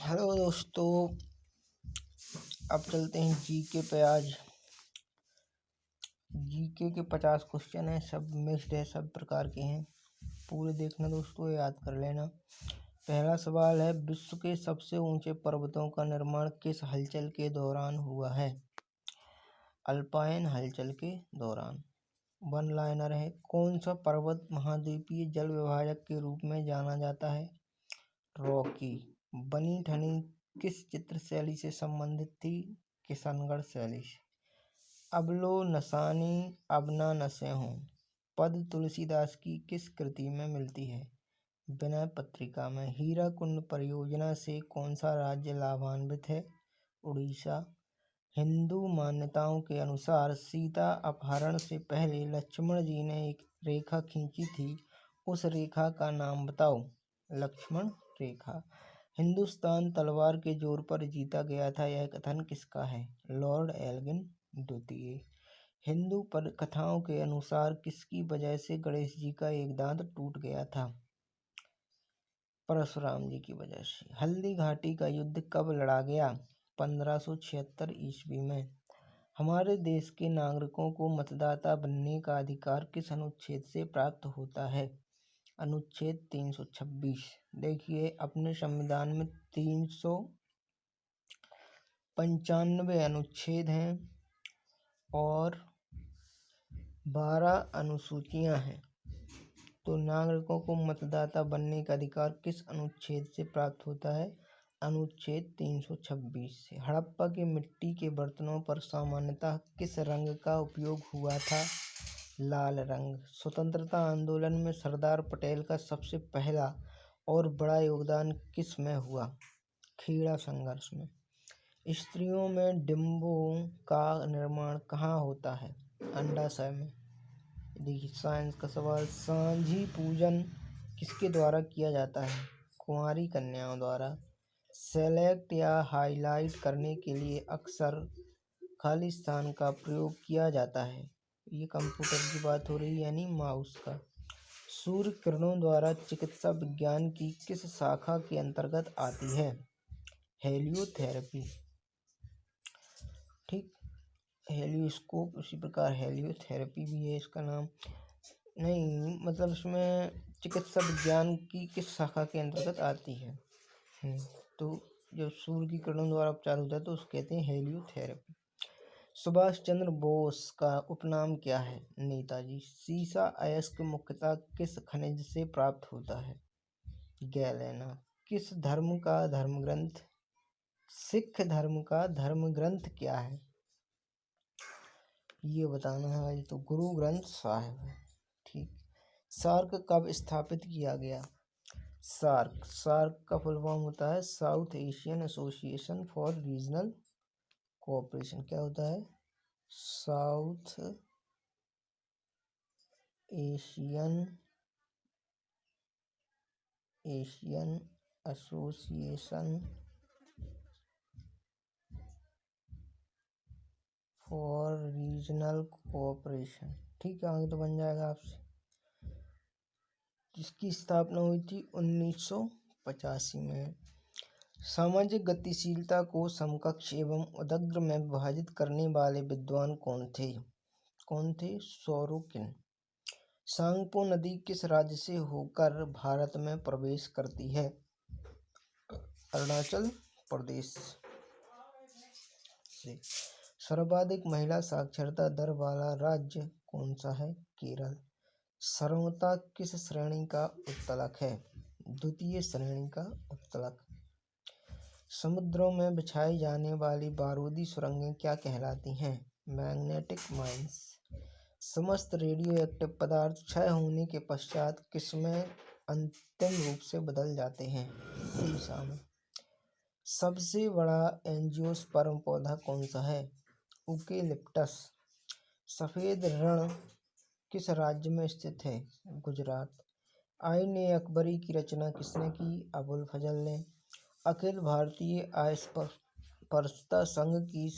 Hello दोस्तों, अब चलते हैं जीके पे। आज जीके के 50 क्वेश्चन हैं, सब मिक्स्ड है, सब प्रकार के हैं। पूरे देखना दोस्तों, याद कर लेना। पहला सवाल है, विश्व के सबसे ऊंचे पर्वतों का निर्माण किस हलचल के दौरान हुआ है? अल्पाइन हलचल के दौरान। वन लाइनर है, कौन सा पर्वत महाद्वीपीय जल विभाजक के रूप में जाना जाता है? रॉकी। बनी ठनी किस चित्र शैली से संबंधित थी? किशनगढ़ शैली से। अबलो नसानी अब ना नसे हों पद तुलसीदास की किस कृति में मिलती है? विनय पत्रिका में। हीराकुंड परियोजना से कौन सा राज्य लाभान्वित है? उड़ीसा। हिंदू मान्यताओं के अनुसार सीता अपहरण से पहले लक्ष्मण जी ने एक रेखा खींची थी, उस रेखा का नाम बताओ। लक्ष्मण रेखा। हिंदुस्तान तलवार के जोर पर जीता गया था, यह कथन किसका है? लॉर्ड एल्गिन द्वितीय। हिंदू पर कथाओं के अनुसार किसकी वजह से गणेश जी का एक दांत टूट गया था? परशुराम जी की वजह से। हल्दी घाटी का युद्ध कब लड़ा गया? 1576 ईस्वी में। हमारे देश के नागरिकों को मतदाता बनने का अधिकार किस अनुच्छेद से प्राप्त होता है? अनुच्छेद 326। देखिए, अपने संविधान में 395 अनुच्छेद हैं और 12 अनुसूचियां हैं। तो नागरिकों को मतदाता बनने का अधिकार किस अनुच्छेद से प्राप्त होता है? अनुच्छेद 326 से। हड़प्पा के मिट्टी के बर्तनों पर सामान्यतः किस रंग का उपयोग हुआ था? लाल रंग। स्वतंत्रता आंदोलन में सरदार पटेल का सबसे पहला और बड़ा योगदान किस में हुआ? खेड़ा संघर्ष में। स्त्रियों में डिंबों का निर्माण कहाँ होता है? अंडाशय में। देखिए, साइंस का सवाल। सांझी पूजन किसके द्वारा किया जाता है? कुंवारी कन्याओं द्वारा। सेलेक्ट या हाईलाइट करने के लिए अक्सर खाली स्थान का प्रयोग किया जाता है। ये कंप्यूटर की बात हो रही है, यानी माउस का। सूर्य किरणों द्वारा चिकित्सा विज्ञान की किस शाखा के अंतर्गत आती है? हेलियोथेरेपी। ठीक, हेलियोस्कोप, उसी प्रकार हेलियोथेरेपी भी है इसका नाम। नहीं, मतलब इसमें चिकित्सा विज्ञान की किस शाखा के अंतर्गत आती है? तो जब सूर्य की किरणों द्वारा उपचार होता है तो उसको कहते हैं हेलियोथेरेपी। सुभाष चंद्र बोस का उपनाम क्या है? नेताजी। सीसा अयस्क मुख्यतः किस खनिज से प्राप्त होता है? गैलेना। किस धर्म का धर्मग्रंथ? सिख धर्म का धर्मग्रंथ क्या है? ये बताना है आज तो। गुरु ग्रंथ साहिब है। ठीक। सार्क कब स्थापित किया गया? सार्क का फुल फॉर्म होता है south Asian association for regional cooperation. क्या होता है? South Asian association for regional cooperation. ठीक है, आगे तो बन जाएगा आपसे। जिसकी स्थापना हुई थी 1985 में। सामाजिक गतिशीलता को समकक्ष एवं उदग्र में विभाजित करने वाले विद्वान कौन थे? सोरोकिन। सांगपो नदी किस राज्य से होकर भारत में प्रवेश करती है? अरुणाचल प्रदेश से। सर्वाधिक महिला साक्षरता दर वाला राज्य कौन सा है? केरल। सर्वोत्तम किस श्रेणी का उत्तलक है? द्वितीय श्रेणी का उत्तलक। समुद्रों में बिछाई जाने वाली बारूदी सुरंगें क्या कहलाती हैं? Magnetic mines. समस्त रेडियो एक्टिव पदार्थ क्षय होने के पश्चात किसमें अंतिम रूप से बदल जाते हैं? सीसा में। सबसे बड़ा एंजियोस्पर्म पौधा कौन सा है? यूकेलिप्टस। सफेद रण किस राज्य में स्थित है? गुजरात। आईने अकबरी की रचना किसने की? अबुल फजल ने। अखिल भारतीय अस्पृश्यता संघ की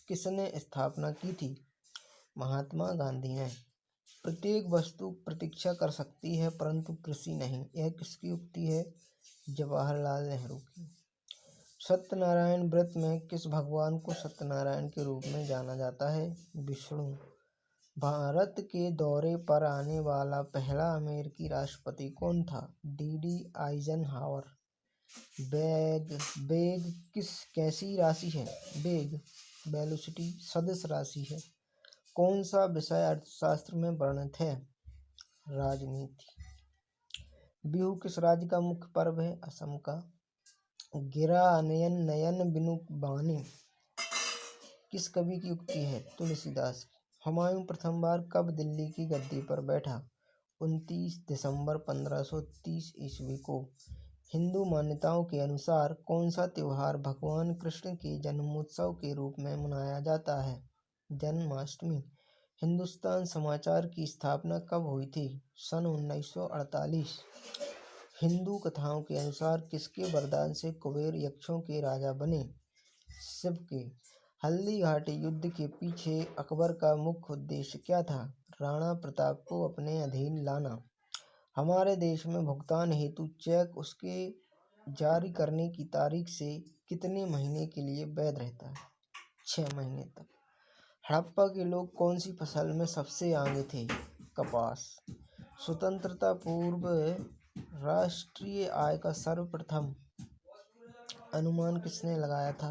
किसने स्थापना की थी? महात्मा गांधी ने। प्रत्येक वस्तु प्रतीक्षा कर सकती है परंतु कृषि नहीं, यह किसकी उक्ति है? जवाहरलाल नेहरू की। सत्यनारायण व्रत में किस भगवान को सत्यनारायण के रूप में जाना जाता है? विष्णु। भारत के दौरे पर आने वाला पहला अमेरिकी राष्ट्रपति कौन था? D Eisenhower. बेग कैसी राशि है? बेग वेलोसिटी सदिश राशि है। कौन सा विषय अर्थशास्त्र में वर्णित है? राजनीति। बिहू किस राज्य का मुख्य पर्व है? असम का। गिरा अनयन नयन बिनु बानी किस कवि की उक्ति है? तुलसीदास की। हुमायूं प्रथम बार कब दिल्ली की गद्दी पर बैठा? 29 दिसंबर 1530 ईस्वी को। हिंदू मान्यताओं के अनुसार कौन सा त्योहार भगवान कृष्ण के जन्मोत्सव के रूप में मनाया जाता है? जन्माष्टमी। हिंदुस्तान समाचार की स्थापना कब हुई थी? सन 1948। हिंदू कथाओं के अनुसार किसके वरदान से कुबेर यक्षों के राजा बने? शिव के। हल्दी घाटी युद्ध के पीछे अकबर का मुख्य उद्देश्य क्या था? राणा प्रताप को अपने अधीन लाना। हमारे देश में भुगतान हेतु चेक उसके जारी करने की तारीख से कितने महीने के लिए वैध रहता है? 6 महीने तक। हड़प्पा के लोग कौन सी फसल में सबसे आगे थे? कपास। स्वतंत्रता पूर्व राष्ट्रीय आय का सर्वप्रथम अनुमान किसने लगाया था?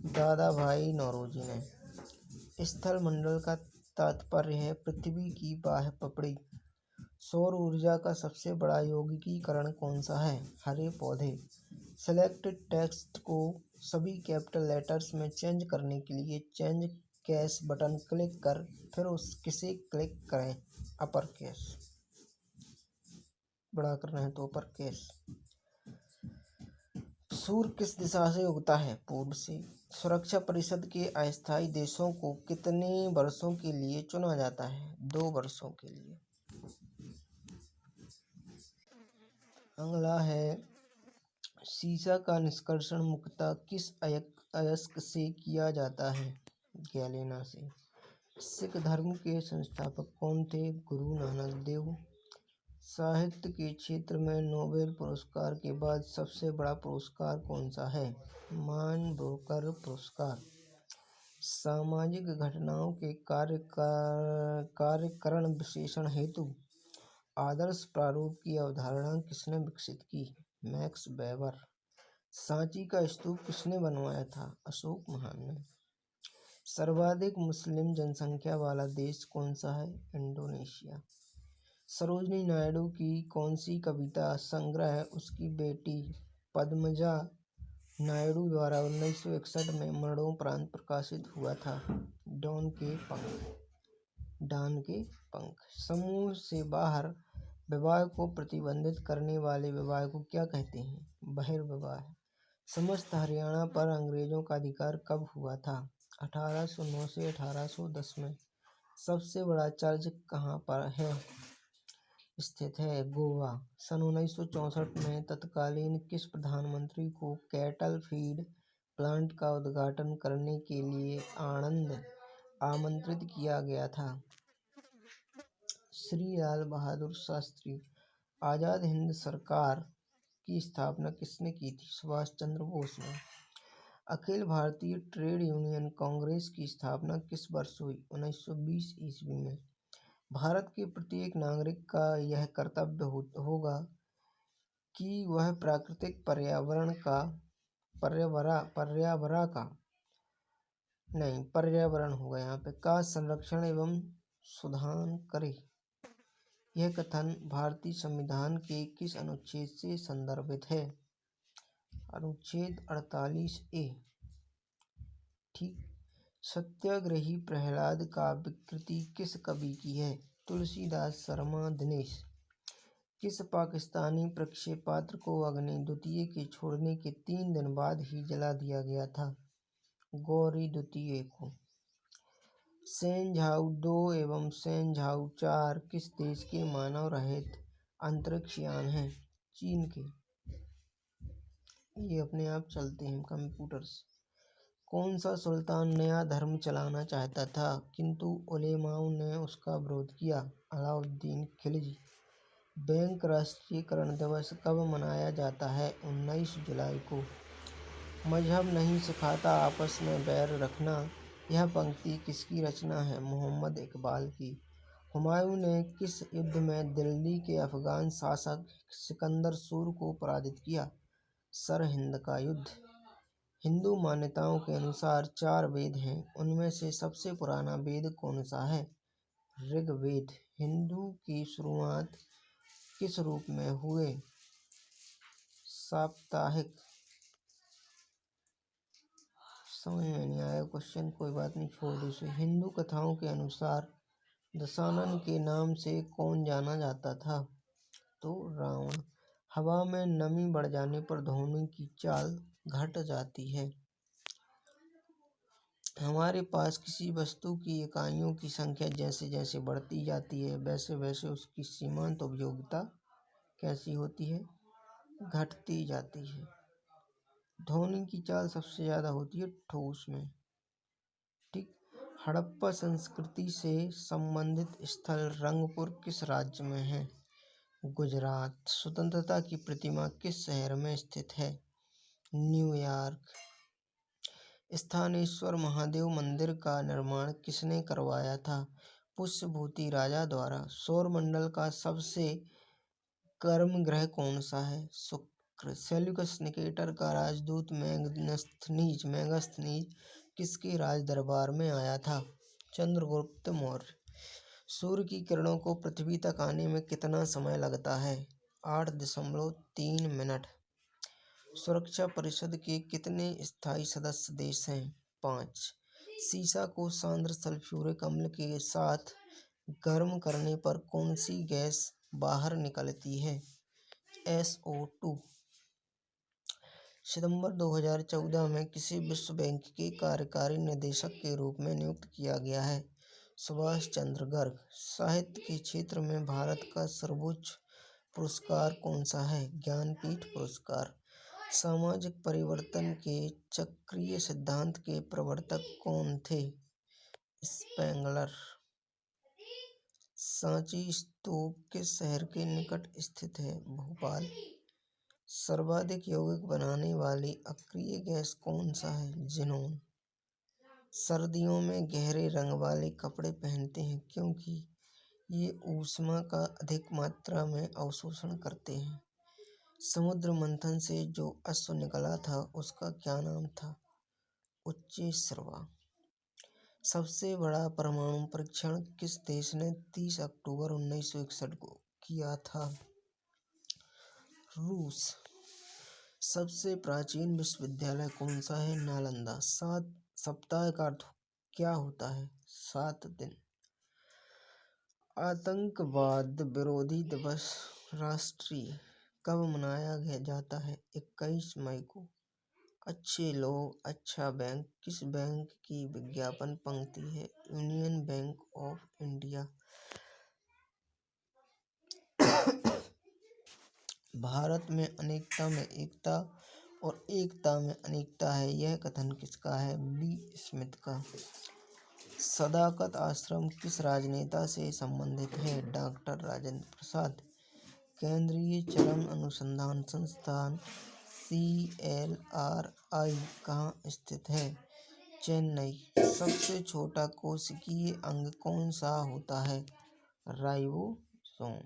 दादा भाई नौरोजी ने। स्थल मंडल का तात्पर्य है पृथ्वी की बाह्य पपड़ी। सौर ऊर्जा का सबसे बड़ा यौगिकीकरण कौन सा है? हरे पौधे। सेलेक्टेड टेक्स्ट को सभी कैपिटल लेटर्स में चेंज करने के लिए चेंज केस बटन क्लिक कर फिर किसे क्लिक करें? Upper case. बड़ा करना है तो अपर केस। सूर्य किस दिशा से उगता है? पूर्व से। सुरक्षा परिषद के अस्थायी देशों को कितने वर्षों के लिए चुना जाता है? 2 वर्षों के लिए। अगला है सीसा का निष्कर्षण मुख्यतः किस अयस्क से किया जाता है? गैलेना से। सिख धर्म के संस्थापक कौन थे? गुरु नानक देव। साहित्य के क्षेत्र में नोबेल पुरस्कार के बाद सबसे बड़ा पुरस्कार कौन सा है? मान ब्रोकर पुरस्कार। सामाजिक घटनाओं के कार्यकरण विश्लेषण हेतु आदर्श प्रारूप की अवधारणा किसने विकसित की? Max weber. सांची का स्तूप किसने बनवाया था? अशोक महान ने। सर्वाधिक मुस्लिम जनसंख्या वाला देश कौन सा है? इंडोनेशिया। सरोजिनी नायडू की कौन सी कविता संग्रह उसकी बेटी पद्मजा नायडू द्वारा 1961 में मरणोपरांत प्रकाशित हुआ था? डॉन के पंख। समूह से बाहर विवाह को प्रतिबंधित करने वाले विवाह को क्या कहते हैं? बहिर्विवाह। समस्त हरियाणा पर अंग्रेजों का अधिकार कब हुआ था? 1809 से 1810 में। सबसे बड़ा चर्च कहाँ पर है स्थित है? गोवा। सन 1964 में तत्कालीन किस प्रधानमंत्री को कैटल फीड प्लांट का उद्घाटन करने के लिए आणंद आमंत्रित किया गया था? श्री लाल बहादुर शास्त्री। आज़ाद हिंद सरकार की स्थापना किसने की थी? सुभाष चंद्र बोस ने। अखिल भारतीय ट्रेड यूनियन कांग्रेस की स्थापना किस वर्ष हुई? 1920 ईस्वी में। भारत के प्रत्येक नागरिक का यह कर्तव्य होगा कि वह प्राकृतिक पर्यावरण का संरक्षण एवं सुधार करे। यह कथन भारतीय संविधान के किस अनुच्छेद से संदर्भित है? अनुच्छेद 48A। ठीक। सत्याग्रही प्रहलाद काव्य कृति किस कवि की है? तुलसीदास शर्मा दिनेश। किस पाकिस्तानी प्रक्षेपास्त्र को अग्नि द्वितीय के छोड़ने के 3 दिन बाद ही जला दिया गया था? गौरी द्वितीय को। शेनझाओ 2 एवं शेनझाओ 4 किस देश के मानव रहित अंतरिक्ष यान हैं? चीन के। ये अपने आप चलते हैं कंप्यूटर्स। कौन सा सुल्तान नया धर्म चलाना चाहता था किंतु उलेमाओं ने उसका विरोध किया? अलाउद्दीन खिलजी। बैंक राष्ट्रीयकरण दिवस कब मनाया जाता है? 19 जुलाई को। मजहब नहीं सिखाता आपस में बैर रखना। यह पंक्ति किसकी रचना है? मोहम्मद इकबाल की। हुमायूं ने किस युद्ध में दिल्ली के अफगान शासक सिकंदर सूर को पराजित किया? सरहिंद का युद्ध। हिंदू मान्यताओं के अनुसार 4 वेद हैं, उनमें से सबसे पुराना वेद कौन सा है? ऋग्वेद। हिंदू की शुरुआत किस रूप में हुए? साप्ताहिक। समझ में नहीं आया क्वेश्चन, कोई बात नहीं, छोड़ दो इसे। हिंदू कथाओं के अनुसार दशानन के नाम से कौन जाना जाता था? तो रावण। हवा में नमी बढ़ जाने पर ध्वनि की चाल घट जाती है। हमारे पास किसी वस्तु की इकाइयों की संख्या जैसे जैसे बढ़ती जाती है, वैसे वैसे उसकी सीमांत उपयोगिता कैसी होती है? घटती जाती है। ध्वनि की चाल सबसे ज्यादा होती है ठोस में। ठीक। हड़प्पा संस्कृति से संबंधित स्थल रंगपुर किस राज्य में है? गुजरात। स्वतंत्रता की प्रतिमा किस शहर में स्थित है? न्यूयॉर्क। स्थानेश्वर महादेव मंदिर का निर्माण किसने करवाया था? पुष्यभूति राजा द्वारा। सौरमंडल का सबसे गर्म ग्रह कौन सा है? शुक्र। सेल्यूकस निकेटर का राजदूत मेगास्थनीज किसके राज दरबार में आया था? चंद्रगुप्त मौर्य। सूर्य की किरणों को पृथ्वी तक आने में कितना समय लगता है? 8.3 मिनट। सुरक्षा परिषद के कितने स्थायी सदस्य देश हैं? 5। सीसा को सांद्र सल्फ्यूरिक अम्ल के साथ गर्म करने पर कौन सी गैस बाहर निकलती है? SO2। सितंबर 2014 में किसे विश्व बैंक के कार्यकारी निदेशक के रूप में नियुक्त किया गया है? सुभाष चंद्र गर्ग। साहित्य के क्षेत्र में भारत का सर्वोच्च पुरस्कार कौन सा है? ज्ञानपीठ पुरस्कार। सामाजिक परिवर्तन के चक्रीय सिद्धांत के प्रवर्तक कौन थे? स्पेंगलर। सांची स्तूप किस शहर के निकट स्थित है? भोपाल। सर्वाधिक यौगिक बनाने वाली अक्रिय गैस कौन सा है? ज़ीनोन। सर्दियों में गहरे रंग वाले कपड़े पहनते हैं क्योंकि ये ऊष्मा का अधिक मात्रा में अवशोषण करते हैं। समुद्र मंथन से जो अश्व निकला था उसका क्या नाम था? उच्चैःश्रवा। सबसे बड़ा परमाणु परीक्षण किस देश ने 30 अक्टूबर 1961 को किया था? रूस। सबसे प्राचीन विश्वविद्यालय कौन सा है? नालंदा। 7 सप्ताह का अर्थ क्या होता है? 7 दिन। आतंकवाद विरोधी दिवस राष्ट्रीय कब मनाया जाता है? 21 मई को। अच्छे लोग अच्छा बैंक किस बैंक की विज्ञापन पंक्ति है? Union bank of India. Bharat में अनेकता में एकता और एकता में अनेकता है, यह कथन किसका है? बी स्मिथ का। सदाकत आश्रम किस राजनेता से संबंधित है? डॉक्टर राजेंद्र प्रसाद। केंद्रीय चरम अनुसंधान संस्थान CLRI कहाँ स्थित है? चेन्नई। सबसे छोटा कोशिकीय अंग कौन सा होता है? राइबोसोम।